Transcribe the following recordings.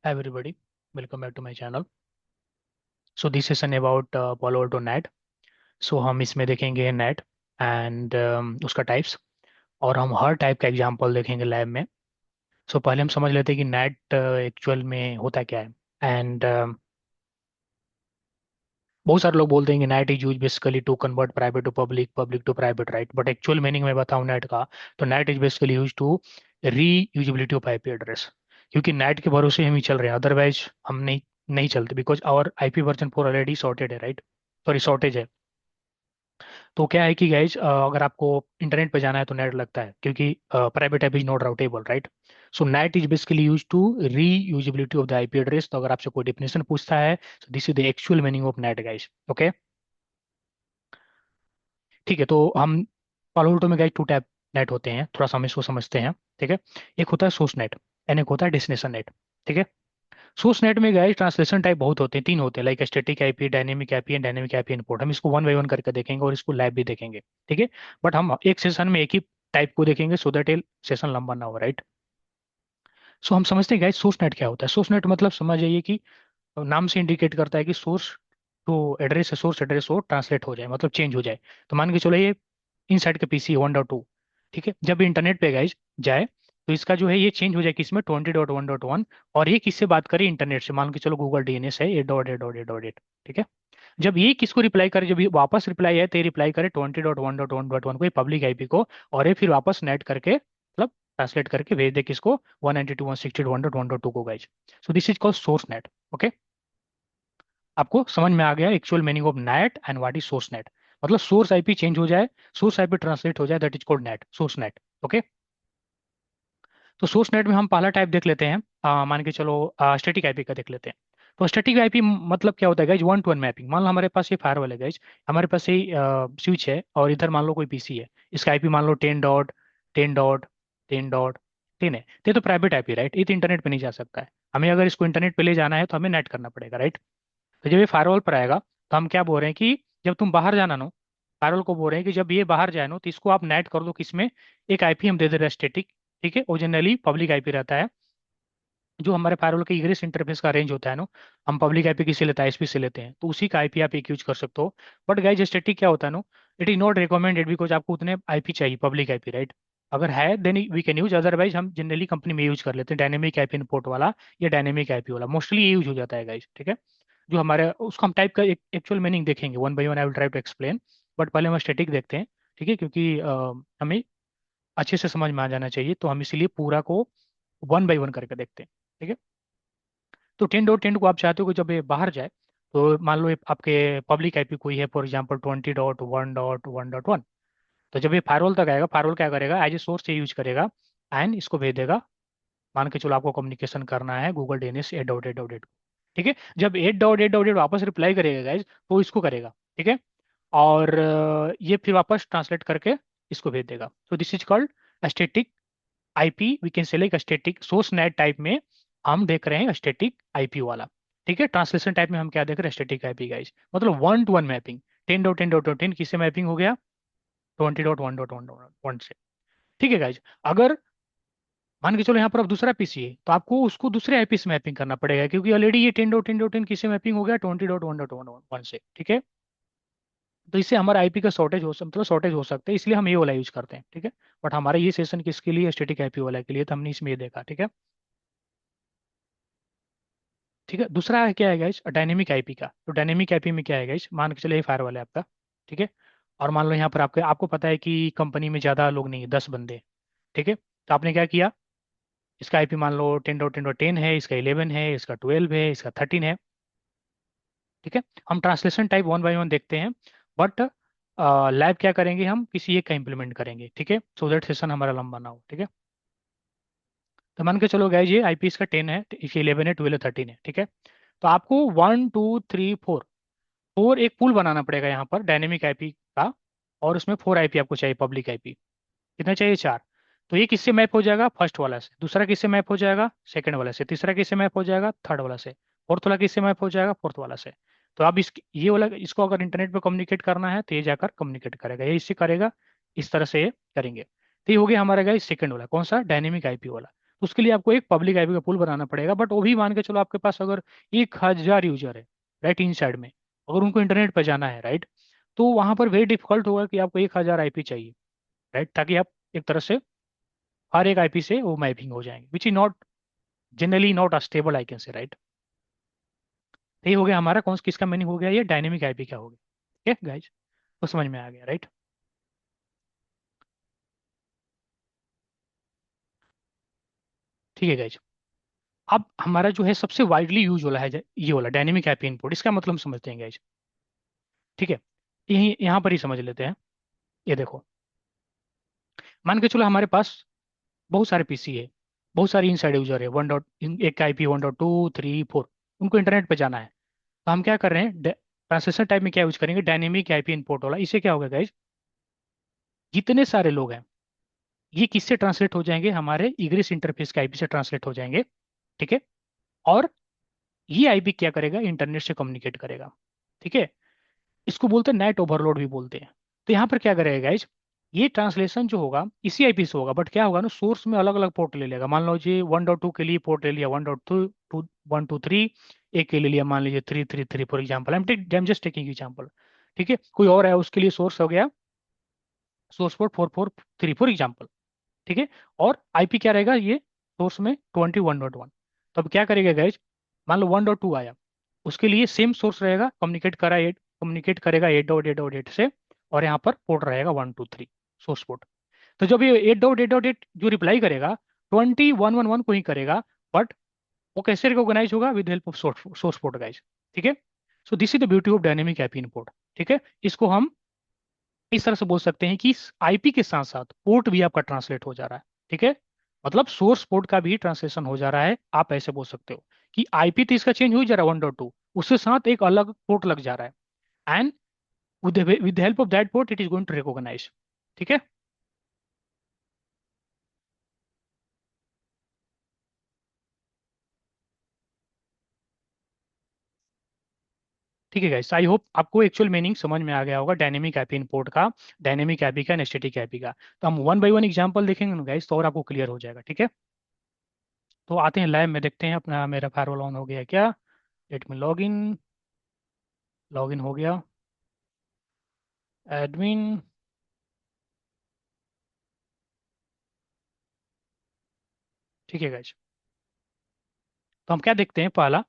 Hi everybody, welcome back to my channel. So this is an about Palo Alto NAT. So हम इसमें देखेंगे NAT and उसका types और हम हर type का एग्जांपल देखेंगे लैब में. सो पहले हम समझ लेते हैं कि NAT एक्चुअल में होता क्या है. एंड बहुत सारे लोग बोलते हैं कि NAT is use basically to convert private to public, public to private, right. But actual meaning में बताऊँ NAT का, तो NAT is basically use to reusability of IP address. क्योंकि NAT के भरोसे हम ही चल रहे हैं, अदरवाइज हम नहीं चलते, because our IP version 4 already sorted है, राइट. सॉरी, शॉर्टेज है. तो क्या है कि गाइज, अगर आपको इंटरनेट पे जाना है तो नेट लगता है, क्योंकि private app is not routable, right. So NAT is basically use to reusability of the IP address. तो अगर आपसे कोई डेफिनेशन पूछता है, so this is the actual meaning of NAT guys. Okay, ठीक है. तो हम पालो अल्टो में गाइज टू टाइप नेट होते हैं, थोड़ा सा हम इसको समझते हैं. ठीक है. एक होता है सोर्स नेट एंड एक होता है डेस्टिनेशन नेट. ठीक है. सोर्स नेट में गाइस ट्रांसलेशन टाइप बहुत होते हैं, तीन होते हैं, like static IP, dynamic IP and dynamic IP input. हम इसको वन बाय वन करके देखेंगे और इसको लैब भी देखेंगे. ठीक है. बट हम एक सेशन में एक ही टाइप को देखेंगे, सो दैट सेशन लंबा ना हो, राइट. सो हम समझते हैं गाइस सोर्स नेट क्या होता है. सोर्स नेट मतलब समझ जाइए कि नाम से इंडिकेट करता है कि सोर्स जो एड्रेस है, सोर्स एड्रेस वो ट्रांसलेट हो जाए, मतलब चेंज हो जाए. तो मान के चलो ये इनसाइड का पीसी 1.2. ठीक है. जब इंटरनेट पे गाइज जाए, तो इसका जो है ये चेंज हो जाए किसमें, 20.1.1. और ये किससे बात करे, इंटरनेट से. मान के चलो गूगल डीएनएस है, 8.8.8.8. ठीक है. जब ये किसको रिप्लाई करे, जब ये वापस रिप्लाई है, तो ये रिप्लाई करे 20.1.1.1 को, ये पब्लिक आईपी को. और ये फिर वापस नेट करके, मतलब ट्रांसलेट करके भेज दे किसको, 192.168.1.1.2 को guys. So this is called source net. Okay. आपको समझ में आ गया actual meaning of net and what is source net. मतलब सोर्स आईपी चेंज हो जाए, सोर्स आईपी ट्रांसलेट हो जाए, that is called net, source net. Okay. तो सोर्स नेट में हम पहला टाइप देख लेते हैं. मान के चलो स्टैटिक आईपी का देख लेते हैं. तो स्टैटिक आईपी मतलब क्या होता है guys, one two one mapping. मान लो हमारे पास ये फायरवॉल है गाइज, हमारे पास ये स्विच है, और इधर मान लो कोई पीसी है. इसका आईपी मान लो 10.10.10.10 है. तो प्राइवेट आईपी, राइट. ये तो इंटरनेट पे नहीं जा सकता है. हमें अगर इसको इंटरनेट पे ले जाना है तो हमें नेट करना पड़ेगा, राइट. तो जब ये फायरवॉल पर आएगा, तो हम क्या बोल रहे हैं कि जब तुम बाहर जाना नो, फायरवॉल को बोल रहे हैं कि जब ये बाहर जाए नो, तो इसको आप नेट कर दो किसमें, एक आईपी हम दे दे रहे हैं स्टेटिक. ठीक है. ओरिजिनली पब्लिक आईपी रहता है, जो हमारे फायरवॉल के इग्रेस इंटरफेस का रेंज होता है नो. हम पब्लिक आईपी किसी लेता है, एसपी से लेते हैं, तो उसी का आईपी आप एक यूज कर सकते हो. बट गाइस स्टेटिक क्या होता है no, it is not recommended, because आपको उतने आईपी चाहिए, पब्लिक आईपी, राइट. अगर है then we can use, otherwise हम जनरली कंपनी में यूज कर लेते हैं डायनेमिक आईपी इनपुट वाला, या डायनेमिक आईपी वाला. मोस्टली ये यूज हो जाता है गाइस. ठीक है. जो हमारे उसको हम टाइप का एक एक्चुअल मीनिंग देखेंगे, one by one I will try to explain. But पहले हम स्टैटिक देखते हैं. ठीक है. क्योंकि हमें अच्छे से समझ में आ जाना चाहिए, तो हम इसीलिए पूरा को वन बाय वन करके देखते हैं. ठीक है. तो 10.10 को आप चाहते हो कि जब ये बाहर जाए, तो मान लो ये आपके पब्लिक आईपी कोई है, फॉर एग्जाम्पल 20.1.1.1. तो जब ये फायरवॉल तक आएगा, फायरवॉल क्या करेगा, एज ए सोर्स से यूज करेगा एंड इसको भेज देगा. मान के चलो आपको कम्युनिकेशन करना है गूगल डीएनएस 8.8.8. ठीक है. जब 8.8.8 वापस रिप्लाई करेगा गाइज, तो इसको करेगा. ठीक है. और ये फिर वापस ट्रांसलेट करके इसको भेज देगा. तो this is called static IP. We can say like static source NAT type में हम देख रहे हैं स्टैटिक आईपी वाला. ठीक है. ट्रांसलेशन टाइप में हम क्या देख रहे हैं, स्टैटिक आईपी गाइज, मतलब वन टू वन मैपिंग. 10.10.10 किससे मैपिंग हो गया, 20.1.1.1 से. ठीक है गाइज. अगर मान के चलो यहाँ पर अब दूसरा पीसी है, तो आपको उसको दूसरे आईपी से मैपिंग करना पड़ेगा, क्योंकि ऑलरेडी ये 10.10.10 किससे मैपिंग हो गया, 20.1.1.1 से. ठीक है. तो इससे हमारा आईपी का शॉर्टेज हो, मतलब शॉर्टेज हो सकता है, इसलिए हम ये वाला यूज करते हैं. ठीक है. बट हमारा ये सेशन किसके लिए, स्टैटिक आईपी वाला के लिए, तो हमने इसमें ये देखा. ठीक है. ठीक है. दूसरा है क्या है गाइस, डायनेमिक आईपी का. तो डायनेमिक आईपी में क्या है गाइस, मान के चलो ये फायर वाला है आपका. ठीक है. और मान लो यहाँ पर आपके आपको पता है कि कंपनी में ज़्यादा लोग नहीं है, 10 बंदे. ठीक है. तो आपने क्या किया, इसका आईपी मान लो 10.10.10 है, इसका 11 है, इसका 12 है, इसका 13 है. ठीक है. हम translation type one by one देखते हैं. बट लैब क्या करेंगे, हम किसी एक का इम्प्लीमेंट करेंगे. ठीक है. सो दैट सेशन हमारा लंबा ना हो. ठीक है. तो मान के चलो गाइस, ये आईपी इसका 10 है, इसका 11 है, 12 है, 13 है. ठीक है. तो आपको 1 2 3 4 फोर एक पूल बनाना पड़ेगा यहाँ पर डायनेमिक आईपी का. और उसमें 4 आईपी आपको चाहिए, पब्लिक आईपी. कितना चाहिए, 4. तो ये किससे मैप हो जाएगा, फर्स्ट वाला से. दूसरा किससे मैप हो जाएगा, सेकंड वाला से. तीसरा किससे मैप हो जाएगा, थर्ड वाला से. फोर्थ वाला किससे मैप हो जाएगा, फोर्थ वाला से. तो अब इस ये वाला, इसको अगर इंटरनेट पे कम्युनिकेट करना है, तो ये जाकर कम्युनिकेट करेगा, ये इससे करेगा. इस तरह से ये करेंगे. तो ये हो गया हमारा गाइस सेकंड वाला, कौन सा, डायनेमिक आईपी वाला. तो उसके लिए आपको एक पब्लिक आईपी का पूल बनाना पड़ेगा, बट वो भी मान के चलो आपके पास अगर 1,000 यूजर है, राइट, इन साइड में, अगर उनको इंटरनेट पे जाना है, राइट, तो वहां पर वेरी डिफिकल्ट होगा कि आपको 1,000 आईपी चाहिए, राइट, ताकि आप एक तरह से हर एक आईपी से वो मैपिंग हो जाएंगे, which is not generally not a stable I can say, right. तो ये हो गया हमारा कौन किसका मीनिंग हो गया, ये डायनेमिक आईपी क्या हो गया, ठीक है गाइज, तो समझ में आ गया, राइट। ठीक है गाइज। अब हमारा जो है सबसे वाइडली यूज वाला है ये वाला डायनेमिक आईपी इनपुट, इसका मतलब हम समझते हैं गाइज, ठीक है। यही यहाँ पर ही समझ लेते हैं। ये देखो, मान के चलो हमारे पास बहुत सारे पीसी है, बहुत सारे इनसाइड यूजर है, वन डॉट एक आईपी 1.2 3 4, उनको इंटरनेट पे जाना है। तो हम क्या कर रहे हैं, ट्रांसलेशन टाइप में क्या यूज करेंगे, डायनेमिक आईपी इनपुट वाला। इससे क्या होगा गाइज, जितने सारे लोग हैं ये किससे ट्रांसलेट हो जाएंगे, हमारे इग्रिस इंटरफेस के आईपी से ट्रांसलेट हो जाएंगे, ठीक है। और ये आईपी क्या करेगा, इंटरनेट से कम्युनिकेट करेगा, ठीक है। इसको बोलते हैं नेट ओवरलोड भी बोलते हैं। तो यहाँ पर क्या करेगा गाइज, ये ट्रांसलेशन जो होगा इसी आईपी से होगा, बट क्या होगा ना, सोर्स में अलग अलग पोर्ट ले लेगा। मान लो जी 1.2 के लिए पोर्ट ले लिया 1.2 टू 123, एक के ले लिया मान लीजिए 333 for example, I am just taking example, ठीक है। कोई और है उसके लिए सोर्स हो गया सोर्स पोर्ट 443 फॉर एग्जाम्पल, ठीक है। और आईपी क्या रहेगा, ये सोर्स में 21.1। तो अब क्या करेगा गाइज, मान लो 1.2 आया, उसके लिए सेम सोर्स रहेगा, कम्युनिकेट करेगा 8.8.8 से, और यहाँ पर पोर्ट रहेगा 123 सोर्स पोर्ट। तो जब ये 8.8.8 जो रिप्लाई करेगा 21.1 को ही करेगा, बट वो कैसे रिकॉग्नाइज होगा, with help of source port guys, ठीक है। So this is the beauty of dynamic IP input, ठीक है। इसको हम इस तरह से बोल सकते हैं कि आईपी के साथ साथ पोर्ट भी आपका ट्रांसलेट हो जा रहा है, ठीक है। मतलब सोर्स पोर्ट का भी ट्रांसलेशन हो जा रहा है, आप ऐसे बोल सकते हो कि आईपी तो इसका चेंज हो ही जा रहा है 1.2, उसके साथ एक अलग पोर्ट लग जा रहा है, and with help of that port it is going to recognise, ठीक है। ठीक है गाइस, आई होप आपको एक्चुअल मीनिंग समझ में आ गया होगा डायनेमिक आईपी इंपोर्ट का, डायनेमिक आईपी का, स्टैटिक आईपी का। तो हम वन बाय वन एग्जांपल देखेंगे ना गाइस, तो और आपको क्लियर हो जाएगा, ठीक है। तो आते हैं लाइव में, देखते हैं अपना मेरा फायरवॉल ऑन हो गया है क्या। लेट में लॉग इन हो गया, एडमिन, ठीक है गाइस। तो हम क्या देखते हैं, पहला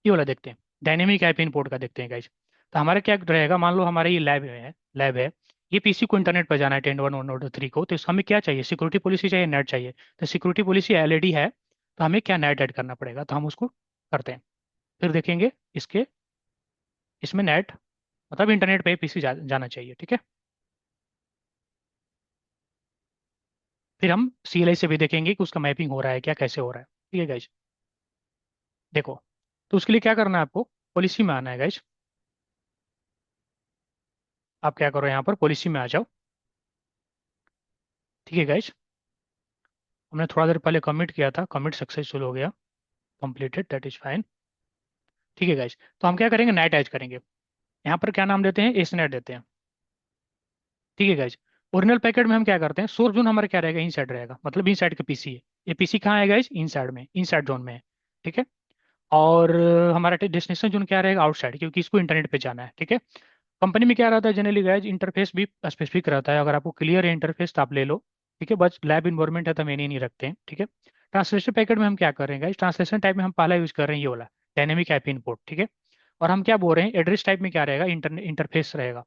ये वाला देखते हैं, डायनेमिक आईपी इंपोर्ट का देखते हैं गाइस। तो हमारा क्या रहेगा, मान लो हमारा ये लैब है, ये पीसी को इंटरनेट पर जाना है 10.1.1.3 को, तो हमें क्या चाहिए, सिक्योरिटी पॉलिसी चाहिए, नेट चाहिए। तो सिक्योरिटी पॉलिसी ऑलरेडी है, तो हमें क्या नेट ऐड करना पड़ेगा, तो हम उसको करते हैं। फिर देखेंगे इसके इसमें नेट मतलब इंटरनेट पे पीसी जाना चाहिए, ठीक है। फिर हम सीएलआई से भी देखेंगे कि उसका मैपिंग हो रहा है क्या, कैसे हो रहा है, ठीक है गाइज। देखो, तो उसके लिए क्या करना है आपको, पॉलिसी में आना है गाइज। आप क्या करो, यहाँ पर पॉलिसी में आ जाओ, ठीक है गाइज। हमने थोड़ा देर पहले कमिट किया था, कमिट सक्सेसफुल हो गया, कंप्लीटेड, दैट इज फाइन, ठीक है गाइज। तो हम क्या करेंगे, नेट ऐड करेंगे। यहाँ पर क्या नाम देते हैं, एस नेट देते हैं, ठीक है गाइज। ओरिजिनल पैकेट में हम क्या करते हैं, सोर्स जोन हमारा क्या रहेगा, इन साइड रहेगा, मतलब इन साइड का पीसी है। ये पीसी कहाँ है गाइज, इन साइड में, इन साइड जोन में है, ठीक है। और हमारा डेस्टिनेशन जोन क्या रहेगा, आउटसाइड, क्योंकि इसको इंटरनेट पे जाना है, ठीक है। कंपनी में क्या रहता है जनरली गाइज, इंटरफेस भी स्पेसिफिक रहता है, अगर आपको क्लियर है इंटरफेस तो आप ले लो, ठीक है। बस लैब इन्वायरमेंट है तो मैंने नहीं रखते हैं, ठीक है। ट्रांसलेशन पैकेट में हम क्या कर रहे हैं गाइज, ट्रांसलेशन टाइप में हम पहला यूज कर रहे हैं ये वाला डायनेमिक आईपी इनपुट, ठीक है। और हम क्या बोल रहे हैं, एड्रेस टाइप में क्या रहेगा, इंटरफेस रहेगा,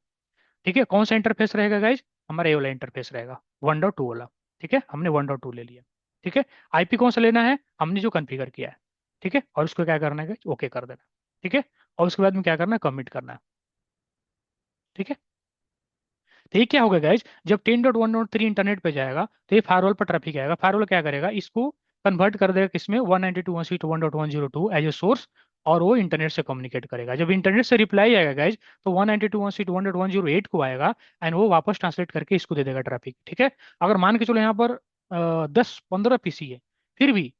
ठीक है। कौन सा इंटरफेस रहेगा गाइज, हमारा ये वाला इंटरफेस रहेगा 1.2 वाला, ठीक है। हमने 1.2 ले लिया, ठीक है। आईपी कौन सा लेना है, हमने जो कॉन्फ़िगर किया है, ठीक है। और उसको क्या करना है गाइज, ओके कर देना, ठीक है। और उसके बाद में क्या करना है, कमिट करना है, ठीक है। तो ये क्या होगा गाइज, जब 10.1.3 इंटरनेट पे जाएगा तो ये फायरवॉल पर ट्रैफिक आएगा, फायरवॉल क्या करेगा, इसको कन्वर्ट कर देगा किसमें, 192.168.1.102 एज ए सोर्स, और वो इंटरनेट से कम्युनिकेट करेगा। जब इंटरनेट से रिप्लाई आएगा गाइज, तो 192.168.1.108 को आएगा, एंड वो वापस ट्रांसलेट करके इसको दे देगा ट्रैफिक, ठीक है। अगर मान के चलो यहाँ पर 10-15 पीसी है, फिर भी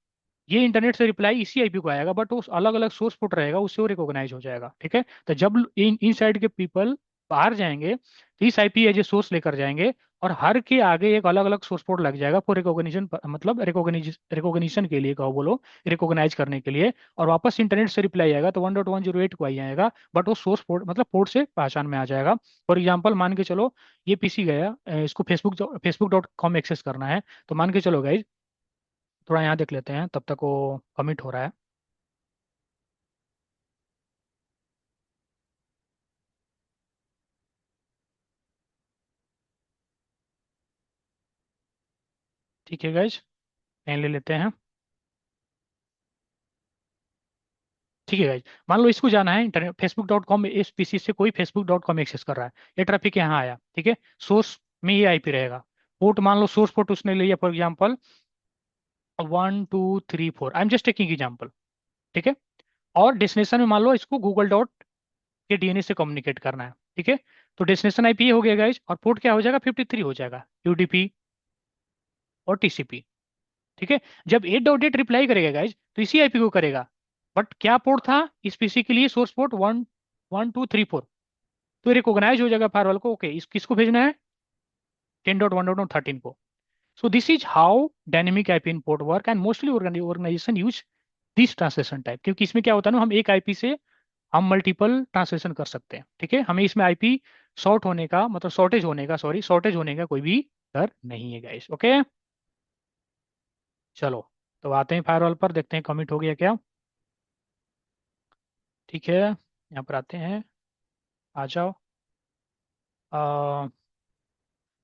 ये इंटरनेट से रिप्लाई इसी आईपी को आएगा, बट वो अलग अलग सोर्स पोर्ट रहेगा, उससे वो रिकॉग्नाइज हो जाएगा, ठीक है। तो जब इन इन साइड के पीपल बाहर जाएंगे तो इस आईपी एज ए सोर्स लेकर जाएंगे, और हर के आगे एक अलग अलग सोर्स पोर्ट लग जाएगा फॉर रिकॉग्निशन, मतलब रिकॉग्निशन के लिए कहो बोलो, रिकॉग्नाइज करने के लिए। और वापस इंटरनेट से रिप्लाई आएगा तो 1.108 को ही आएगा, बट वो सोर्स पोर्ट मतलब पोर्ट से पहचान में आ जाएगा। फॉर एग्जाम्पल मान के चलो ये पीसी गया, इसको फेसबुक.com एक्सेस करना है, तो मान के चलो गाइज, थोड़ा यहाँ देख लेते हैं तब तक वो कमिट हो रहा है। ठीक है गाइज, पेन ले लेते हैं। ठीक है गाइज, मान लो इसको जाना है इंटरनेट फेसबुक.com, इस पीसी से कोई फेसबुक.com एक्सेस कर रहा है, ये ट्रैफिक यहाँ आया, ठीक है। सोर्स में ये आईपी रहेगा। पोर्ट मान लो सोर्स पोर्ट उसने लिया for example 1234, I am just taking example, ठीक है। और डेस्टिनेशन में मान लो इसको गूगल डॉट के डीएनएस से कम्युनिकेट करना है, ठीक है। तो डेस्टिनेशन आईपी हो गया गाइज, और पोर्ट क्या हो जाएगा, 53 हो जाएगा, यूडीपी और टीसीपी, ठीक है। जब 8.8 रिप्लाई करेगा गाइज तो इसी आईपी को करेगा, बट क्या पोर्ट था इस पीसी के लिए, सोर्स पोर्ट 11234, तो रिकॉग्नाइज हो जाएगा फायरवॉल को, ओके इस किसको भेजना है, 10.1.13 को। So this is how dynamic IP import work, and mostly organisation use this translation type, क्योंकि इसमें क्या होता है ना, हम एक आईपी से हम मल्टीपल ट्रांसलेशन कर सकते हैं, ठीक है। हमें इसमें आईपी शॉर्ट होने का मतलब शॉर्टेज होने का, सॉरी शॉर्टेज होने का कोई भी डर नहीं है गाइस, ओके। चलो, तो आते हैं फायरवॉल पर, देखते हैं कमिट हो गया क्या। ठीक है, यहाँ पर आते हैं, आ जाओ। अ,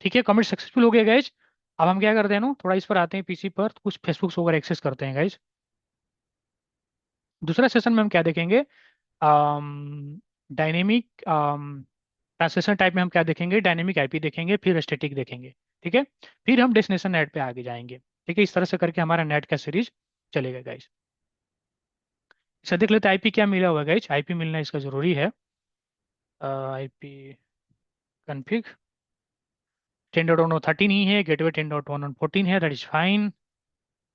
ठीक है, कमिट सक्सेसफुल हो गया गाइज। अब हम क्या करते हैं ना, थोड़ा इस पर आते हैं पीसी पर, तो कुछ फेसबुक वगैरह एक्सेस करते हैं गाइज। दूसरा सेशन में हम क्या देखेंगे, डायनेमिक ट्रांसलेशन टाइप में हम क्या देखेंगे, डायनेमिक आईपी देखेंगे, फिर स्टैटिक देखेंगे, ठीक है। फिर हम डेस्टिनेशन नेट पे आगे जाएंगे, ठीक है। इस तरह से करके हमारा नेट का सीरीज चलेगा गाइज। अच्छा देख लेते हैं आईपी क्या मिला हुआ है गाइज, आईपी मिलना इसका जरूरी है। आईपी कन्फिग 10.113 ही है, गेटवे 10.114 है, that is fine.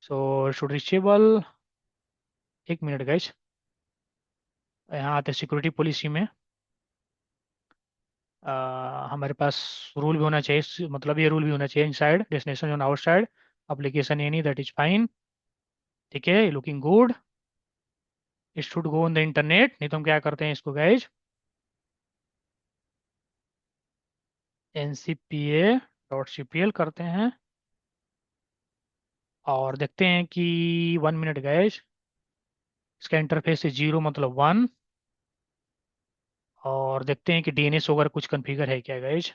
So should reachable, एक मिनट गाइज, यहाँ आते सिक्योरिटी पॉलिसी में। हमारे पास रूल भी होना चाहिए, मतलब ये रूल भी होना चाहिए, inside destination on outside application any, that is fine, ठीक है, looking good. It should go on the internet, नहीं तो हम क्या करते हैं इसको गाइज, ncpa.cpl करते हैं, और देखते हैं कि 1 मिनट गाइज, इसका इंटरफेस है 0 मतलब 1, और देखते हैं कि डीएनएस वगैरह कुछ कन्फिगर है क्या गाइज।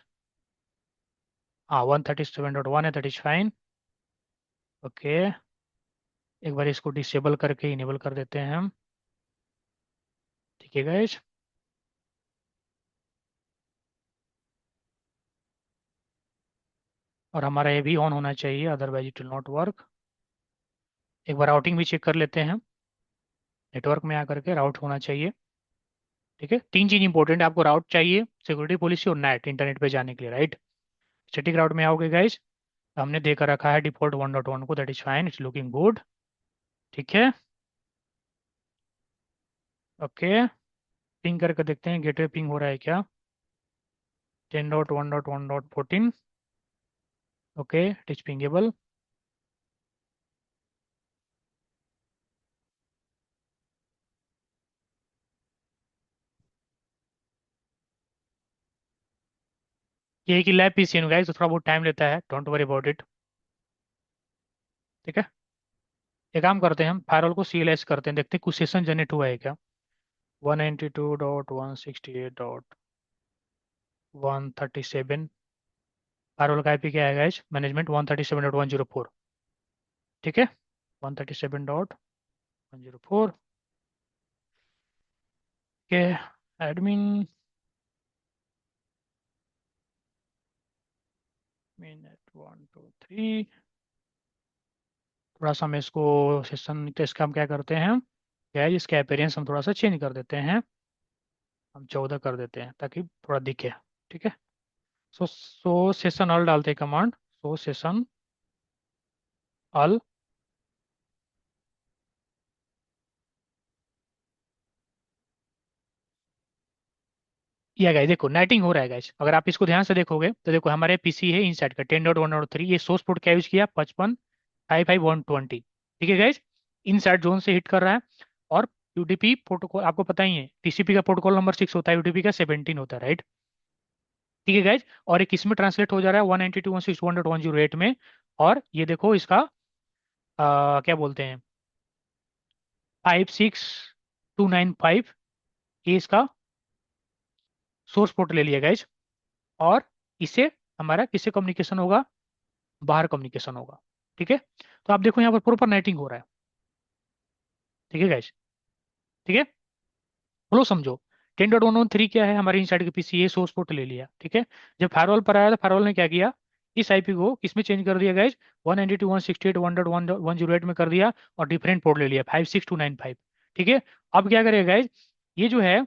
हाँ 137.1 है, दैट इज फाइन, ओके। एक बार इसको डिसेबल करके इनेबल कर देते हैं हम, ठीक है गाइज। और हमारा ये भी ऑन होना चाहिए, otherwise it will not work. एक बार राउटिंग भी चेक कर लेते हैं, नेटवर्क में आकर के राउट होना चाहिए, ठीक है। तीन चीज इंपॉर्टेंट है, आपको राउट चाहिए, सिक्योरिटी पॉलिसी और नेट, इंटरनेट पे जाने के लिए, राइट। स्टैटिक राउट में आओगे गाइज, हमने देकर रखा है डिफॉल्ट 1.1 को, that is fine, it's looking good, ठीक है, ओके। पिंग करके देखते हैं गेटवे पिंग हो रहा है क्या, 10.1.1.14, ओके इट इज पिंगेबल। ये है कि लैब पीसी है गाइज, तो थोड़ा बहुत टाइम लेता है, डोंट वरी अबाउट इट, ठीक है। एक काम करते हैं, हम फायरवॉल को सीएलएस करते हैं, देखते हैं कुछ सेशन जनरेट हुआ है क्या। 192.168.137, फायरवॉल का आईपी क्या है गाइज, मैनेजमेंट 137.104, ठीक है, 137.104 के एडमिन मिनट 1 2 3। थोड़ा सा हम इसको सेशन टेस्ट का हम क्या करते हैं गाइज, इसका अपीयरेंस हम थोड़ा सा चेंज कर देते हैं, हम 14 कर देते हैं ताकि थोड़ा दिखे, ठीक है। सो सेशन ऑल डालते हैं कमांड, सो सेशन ऑल, या गाइस देखो नेटिंग हो रहा है गाइस, अगर आप इसको ध्यान से देखोगे तो देखो हमारे पीसी है इनसाइड का 10.1.3, ये सोर्स पोर्ट क्या यूज किया 55 55 120। ठीक है गाइस, इनसाइड जोन से हिट कर रहा है। और यूडीपी प्रोटोकॉल आपको पता ही है, टीसीपी का प्रोटोकॉल नंबर 6 होता है, यूडीपी का 17 होता है, राइट। ठीक है गाइज, और एक इसमें ट्रांसलेट हो जा रहा है 192.168 में। और ये देखो इसका क्या बोलते हैं 56295, ये इसका सोर्स पोर्ट ले लिया गाइज। और इससे हमारा किससे कम्युनिकेशन होगा, बाहर कम्युनिकेशन होगा। ठीक है, तो आप देखो यहाँ पर प्रॉपर नेटिंग हो रहा है। ठीक है गाइज, ठीक है, फ्लो समझो। 10.113 क्या है, हमारे इनसाइड के पीसी ये सोर्स पोर्ट ले लिया। ठीक है, जब फायरवॉल पर आया तो फायरवॉल ने क्या किया, इस आईपी को किसमें चेंज कर दिया गाइज, 192.168.1.108 में कर दिया, और डिफरेंट पोर्ट ले लिया 56295। ठीक है, अब क्या करेगा गाइज, ये जो है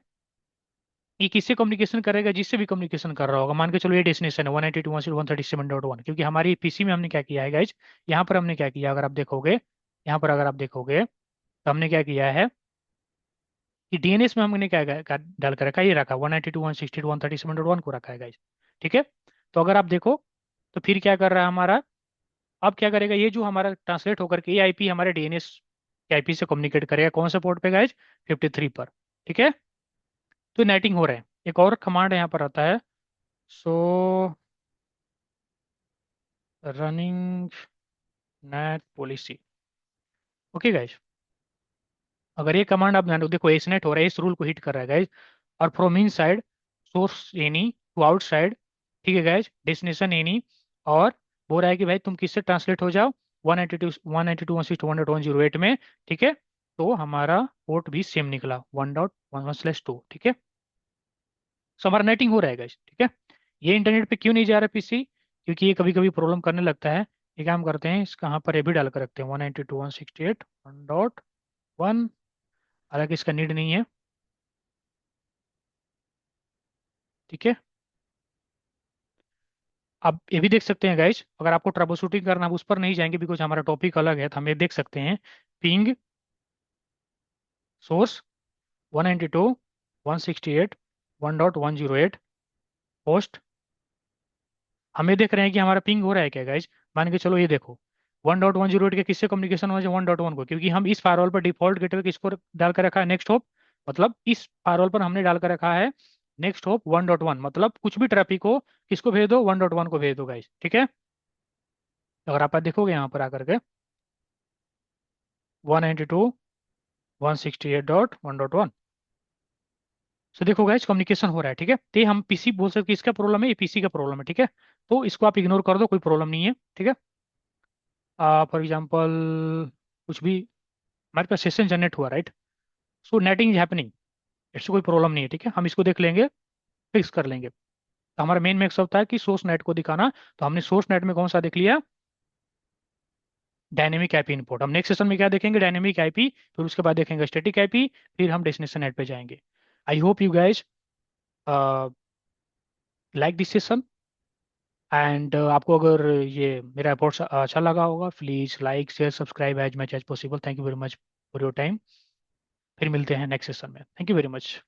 ये किससे कम्युनिकेशन करेगा, जिससे भी कम्युनिकेशन कर रहा होगा। मान के चलो ये डेस्टिनेशन है 192.168.137.1, क्योंकि हमारी पीसी में हमने क्या किया है गाइज, यहाँ पर हमने क्या किया, अगर आप देखोगे यहाँ पर अगर आप देखोगे तो हमने क्या किया है कि डीएनएस में हमने क्या डाल कर रखा है, ये रखा 192.168.137.1 को रखा है गाइज। ठीक है, तो अगर आप देखो तो फिर क्या कर रहा है हमारा, अब क्या करेगा, ये जो हमारा ट्रांसलेट होकर के ये आईपी हमारे डीएनएस के आईपी से कम्युनिकेट करेगा, कौन से पोर्ट पे गाइज, 53 पर। ठीक है, तो नेटिंग हो रहा है। एक और कमांड यहाँ पर आता है, सो running net policy. Okay guys, अगर ये कमांड आप ध्यान देखो एस नेट हो रहा है, इस रूल को हिट कर रहा है गाइज। और from in side source any two outside. ठीक है गाइज, डेस्टिनेशन एनी। और बोल रहा है कि भाई तुम किससे ट्रांसलेट हो जाओ 192.168.1.108 में। ठीक है, तो हमारा पोर्ट भी सेम निकला 1.11/2। ठीक है, सो हमारा नेटिंग हो रहा है गाइज। ठीक है, ये इंटरनेट पे क्यों नहीं जा रहा पीसी, क्योंकि ये कभी कभी प्रॉब्लम करने लगता है। ये काम करते हैं, इसका यहाँ पर ये भी डाल कर रखते हैं 192.168.1.1। हालांकि इसका नीड नहीं है। ठीक है, आप ये भी देख सकते हैं गाइज, अगर आपको ट्रबल शूटिंग करना, हम उस पर नहीं जाएंगे बिकॉज हमारा टॉपिक अलग है, तो हम ये देख सकते हैं पिंग सोर्स 192.168.1.108 पोस्ट। हम ये देख रहे हैं कि हमारा पिंग हो रहा है क्या गाइज, मान के चलो ये देखो 1.108 के किससे कम्युनिकेशन हो रहा है, 1.1 को, क्योंकि हम इस फायरवॉल पर डिफॉल्ट गेटवे किसको डाल कर रखा है, नेक्स्ट होप। मतलब इस फायरवॉल पर हमने डाल कर रखा है नेक्स्ट होप 1.1, मतलब कुछ भी ट्रैफिक हो किसको भेज दो, 1.1 को भेज दो गाइज। ठीक है, अगर आप देखोगे यहाँ पर आकर के 192.168.1.1, सो देखो गाइस कम्युनिकेशन हो रहा है। ठीक है, तो ये हम पीसी बोल सकते हैं, इसका प्रॉब्लम है, ये पीसी का प्रॉब्लम है। ठीक है, तो इसको आप इग्नोर कर दो, कोई प्रॉब्लम नहीं है। ठीक है, फॉर एग्जांपल कुछ भी हमारे पास सेशन जनरेट हुआ, right, so netting is happening, इससे कोई प्रॉब्लम नहीं है। ठीक है, हम इसको देख लेंगे, फिक्स कर लेंगे। तो हमारा मेन मैक्स होता है कि सोर्स नेट को दिखाना, तो हमने सोर्स नेट में कौन सा देख लिया, डायनेमिक आईपी इनपुट। हम नेक्स्ट सेशन में क्या देखेंगे, डायनेमिक आईपी, फिर उसके बाद देखेंगे स्टैटिक आईपी, फिर हम डेस्टिनेशन नेट पे जाएंगे। I hope you guys like this session. And आपको अगर ये मेरा रिपोर्ट अच्छा लगा होगा, please like share subscribe as much as possible. Thank you very much for your time. फिर मिलते हैं नेक्स्ट सेशन में, थैंक यू वेरी मच।